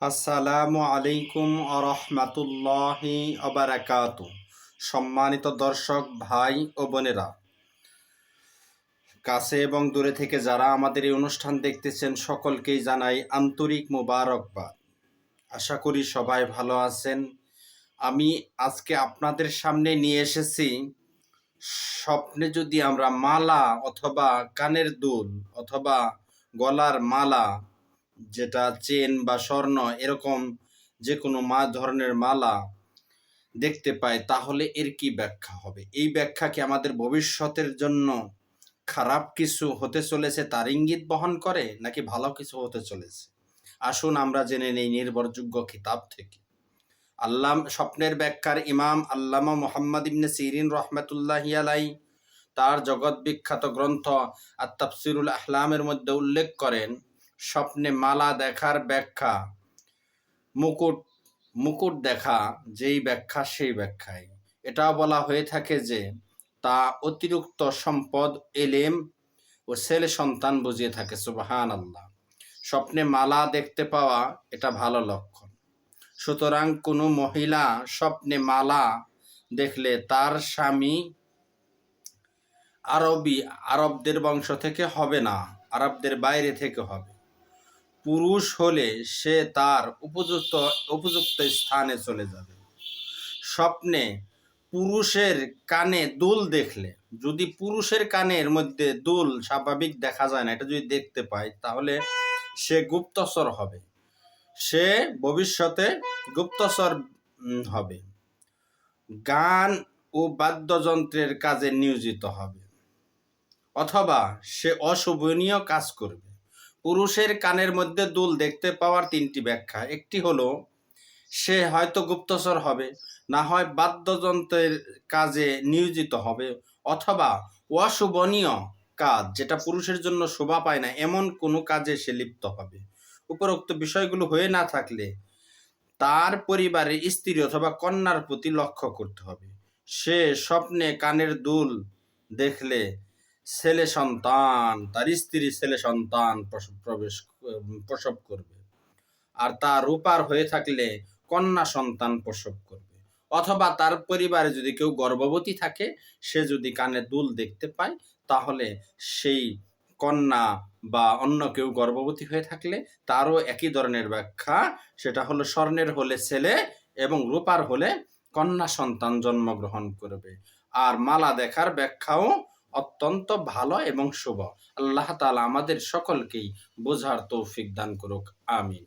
আসসালামু আলাইকুম আরহামাতুল্লাহি আবারাকাতু। সম্মানিত দর্শক ভাই ও বোনেরা, কাছে এবং দূরে থেকে যারা আমাদের এই অনুষ্ঠান দেখতেছেন সকলকেই জানাই আন্তরিক মোবারকবাদ। আশা করি সবাই ভালো আছেন। আমি আজকে আপনাদের সামনে নিয়ে এসেছি, স্বপ্নে যদি আমরা মালা অথবা কানের দুল অথবা গলার মালা, যেটা চেন বা স্বর্ণ এরকম যে কোনো ধরনের মালা দেখতে পাই, তাহলে এর কি ব্যাখ্যা হবে? এই ব্যাখ্যা কি আমাদের ভবিষ্যতের জন্য খারাপ কিছু হতে চলেছে তার ইঙ্গিত বহন করে, নাকি ভালো কিছু হতে চলেছে? আসুন আমরা জেনে নেই নির্ভরযোগ্য কিতাব থেকে। স্বপ্নের ব্যাখ্যার ইমাম আল্লামা মুহাম্মদ ইবনে সিরিন রহমাতুল্লাহি আলাইহি তার জগৎ বিখ্যাত গ্রন্থ আত-তাফসিরুল আহলামের মধ্যে উল্লেখ করেন, স্বপ্নে মালা দেখার ব্যাখ্যা মুকুট দেখা যেই ব্যাখ্যা সেই ব্যাখ্যায় এটাও বলা হয়ে থাকে যে তা অতিরিক্ত সম্পদ, এলেম ও ছেলে সন্তান বুঝিয়ে থাকে। সুবহানাল্লাহ। স্বপ্নে মালা দেখতে পাওয়া এটা ভালো লক্ষণ। সুতরাং কোনো মহিলা স্বপ্নে মালা দেখলে তার স্বামী আরবদের বংশ থেকে হবে না, আরবদের বাইরে থেকে হবে। পুরুষ হলে সে তার উপযুক্ত স্থানে চলে যাবে। স্বপ্নে পুরুষের কানে দুল দেখলে, যদি পুরুষের কানের মধ্যে দুল স্বাভাবিক দেখা যায় না, এটা যদি দেখতে পায়, তাহলে সে গুপ্তচর হবে, সে ভবিষ্যতে গুপ্তচর হবে। গান ও বাদ্যযন্ত্রের কাজে নিয়োজিত হবে, অথবা সে অশোভনীয় কাজ করবে। পুরুষের কানের মধ্যে দুল দেখতে পাওয়ার তিনটি ব্যাখ্যা। একটি হলো সে হয়তো গুপ্তচর হবে, না হয় বাদ্যযন্ত্রের কাজে নিয়োজিত হবে, অথবা অশোভনীয় কাজ, যেটা পুরুষের জন্য শোভা পায় না, এমন কোনো কাজে সে লিপ্ত হবে। উপরোক্ত বিষয়গুলো হয়ে না থাকলে তার পরিবারের স্ত্রী অথবা কন্যার প্রতি লক্ষ্য করতে হবে। সে স্বপ্নে কানের দুল দেখলে ছেলে সন্তান, তার স্ত্রী ছেলে সন্তান প্রসব করবে, আর তার রূপার হয়ে থাকলে কন্যা সন্তান প্রসব করবে। অথবা তার পরিবারে যদি কেউ গর্ভবতী থাকে, সে যদি কানে দুল দেখতে পায়, তাহলে সেই কন্যা বা অন্য কেউ গর্ভবতী হয়ে থাকলে তারও একই ধরনের ব্যাখ্যা। সেটা হলো স্বর্ণের হলে ছেলে এবং রূপার হলে কন্যা সন্তান জন্মগ্রহণ করবে। আর মালা দেখার ব্যাখ্যাও অত্যন্ত ভালো এবং শুভ। আল্লাহ তাআলা আমাদের সকলকেই বোঝার তৌফিক দান করুক। আমিন।